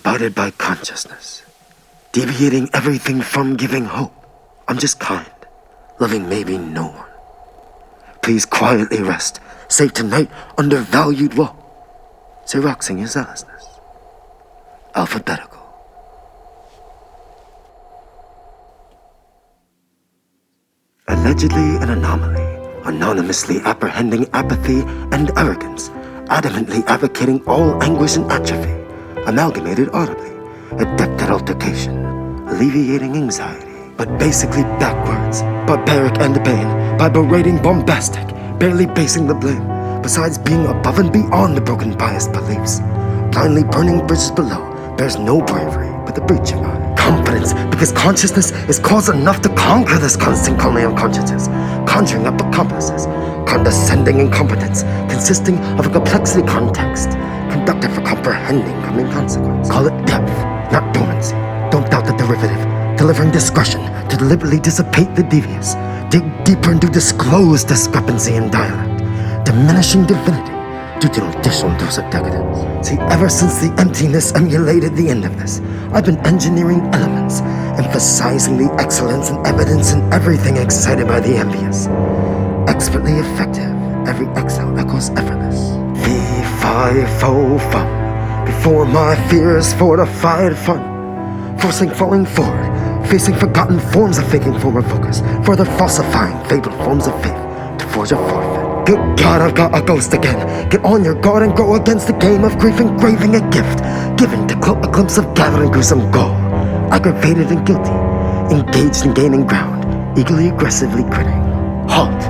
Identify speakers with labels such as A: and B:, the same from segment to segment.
A: divided by consciousness, deviating everything from giving hope. I'm just kind, loving maybe no one. Please quietly rest, safe tonight, undervalued woe. Say roxing your zealousness. Alphabetical. Allegedly an anomaly, anonymously apprehending apathy and arrogance, adamantly advocating all anguish and atrophy, amalgamated audibly, adept at altercation, alleviating anxiety, but basically backwards, barbaric and vain, by berating bombastic, barely basing the blame, besides being above and beyond the broken biased beliefs, blindly burning bridges below, bears no bravery but the breach of honor. Confidence, because consciousness is cause enough to conquer this constant calling of consciences, conjuring up accomplices, condescending incompetence, consisting of a complexity context, conducted for comprehending coming consequence. Call it depth, not dormancy. Don't doubt the derivative, delivering discretion to deliberately dissipate the devious, dig deeper into disclosed discrepancy in dialect, diminishing divinity due to an additional dose of decadence. See, ever since the emptiness emulated the end of this, I've been engineering elements, emphasizing the excellence and evidence in everything excited by the envious. Expertly effective, every exhale echoes effortless. Fee, fi, fo, fum, before my fears fortified fun, forcing falling forward, facing forgotten forms of faking former focus, further falsifying fabled forms of faith to forge a forfeit. Good God, I've got a ghost again. Get on your guard and go against the game of grief, engraving a gift, given to cloak a glimpse of gathering gruesome gall. Aggravated and guilty, engaged in gaining ground, eagerly, aggressively grinning. Halt!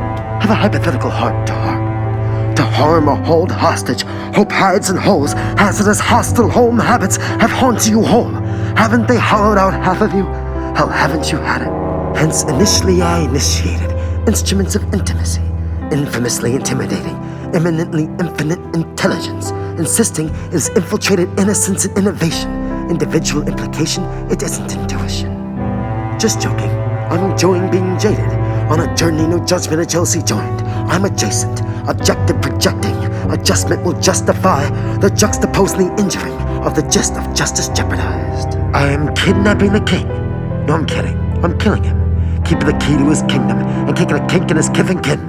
A: Have a hypothetical heart to harm. To harm or hold hostage, hope hides in holes, hazardous hostile home habits have haunted you whole. Haven't they hollowed out half of you? Hell, haven't you had it? Hence, initially I initiated instruments of intimacy, infamously intimidating, eminently infinite intelligence, insisting it is infiltrated innocence and innovation. Individual implication, it isn't intuition. Just joking, I'm enjoying being jaded. On a journey, no judgment of Chelsea joined. I'm adjacent, objective projecting. Adjustment will justify the juxtaposing injuring of the gist of justice jeopardized. I am kidnapping the king. No, I'm kidding. I'm killing him. Keeping the key to his kingdom and kicking a kink in his kith and kin.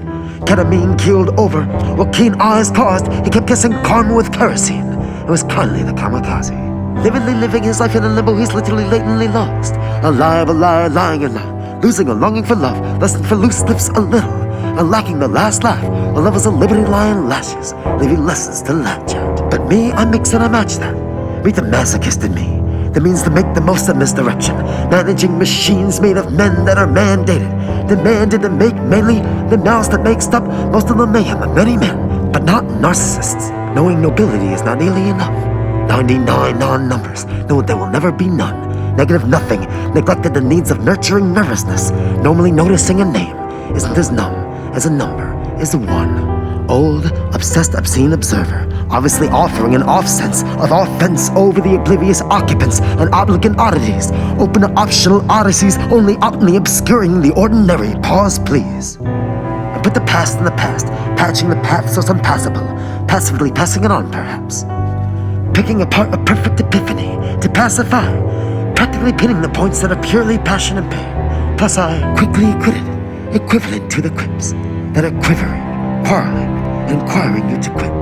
A: Ketamine keeled over, what keen eyes caused, he kept kissing karma with kerosene. It was kindly the kamikaze. Vividly living his life in a limbo, he's literally latently lost. Alive, a liar, lying a lie. Losing a longing for love, lusting for loose lips a little, and lacking the last laugh. The lovers of liberty lion lashes, leaving lessons to latch at. But me, I mix and I match that. Meet the masochist in me, that means to make the most of misdirection, managing machines made of men that are mandated, demanded to make mainly the mouths that make stop most of the mayhem of many men, but not narcissists. Knowing nobility is not nearly enough. 99 non-numbers know there will never be none. Negative nothing, neglected the needs of nurturing nervousness. Normally noticing a name isn't as numb as a number is a one. Old, obsessed, obscene observer, obviously offering an off-sense of offense over the oblivious occupants and obligate oddities. Open to optional odysseys, only optically obscuring the ordinary. Pause, please. And put the past in the past, patching the path so it's unpassable, passively passing it on, perhaps. Picking apart a perfect epiphany to pacify, practically pinning the points that are purely passion and pain. Plus I quickly quitted, equivalent to the quips that are quivering, quarreling, and inquiring you to quit.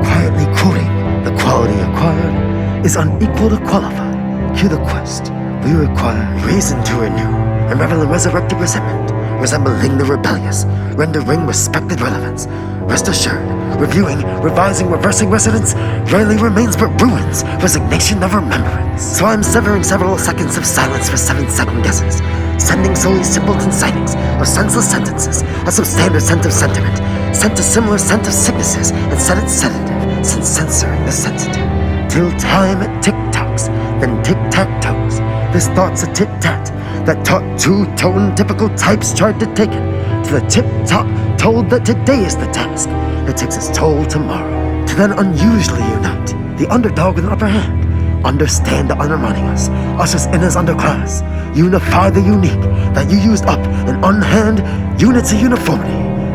A: Quietly quoting, the quality acquired is unequal to qualify. Hear the quest, we require reason to renew, and revel in resurrected resentment, resembling the rebellious, rendering respected relevance. Rest assured, reviewing, revising, reversing residence rarely remains but ruins, resignation of remembrance. So I'm severing several seconds of silence for 7-second guesses, sending solely simpleton sightings of senseless sentences, a substandard scent of sentiment, sent a similar scent of sicknesses, and set it sedative, since censoring the sensitive. Till time tick-tocks, then tic-tac-toes. This thought's a tit-tat that taught two-tone typical types tried to take it to the tip-top, told that today is the task that takes its toll tomorrow. To then unusually unite, the underdog with an upper hand. Understand the undermining us as in as underclass. Unify the unique that you used up and unhand units of uniformity,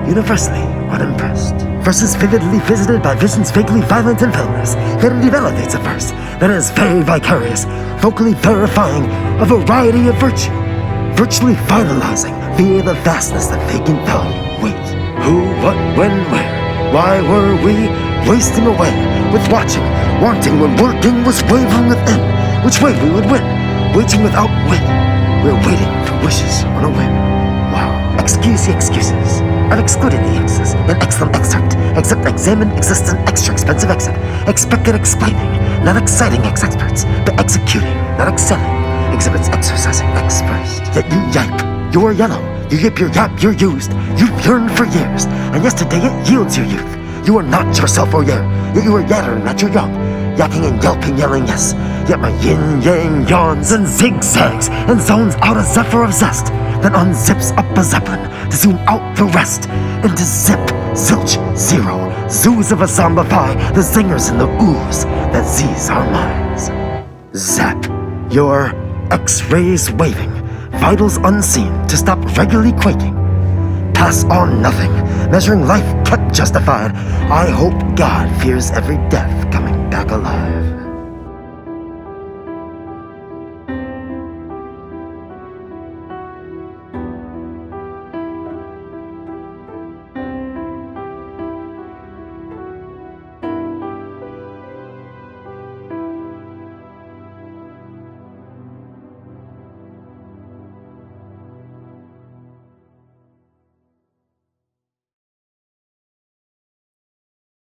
A: universally unimpressed. First is vividly visited by visions vaguely violent and villainous. Then it elevates at first, then is very vicarious, vocally verifying a variety of virtue, virtually finalizing via the vastness that vacant value. Wait, who, what, when, where? Why were we wasting away with watching, wanting when working was wavering within? Which way we would win, waiting without wit. We're waiting for wishes on a whim. Wow. Excuse the excuses. I've excluded the X's. An excellent excerpt. Except examine existent extra expensive exit. Expected explaining. Not exciting ex-experts, but executing, not excelling. Exhibits exercising expressed. Yet you yipe. You're yellow. You yip your yap, you're used. You've yearned for years, and yesterday it yields your youth. You are not yourself or year, yet you are yattering at your young. Yakking and yelping, yelling yes. Yet my yin-yang yawns and zigzags and zones out a zephyr of zest. Then unzips up a zeppelin to zoom out the rest into zip, zilch, zero. Zoos of a zombify, the zingers and the ooze that Z's our minds. Zap, your X-rays waving, vitals unseen to stop regularly quaking. Pass on nothing, measuring life kept justified. I hope God fears every death coming back alive.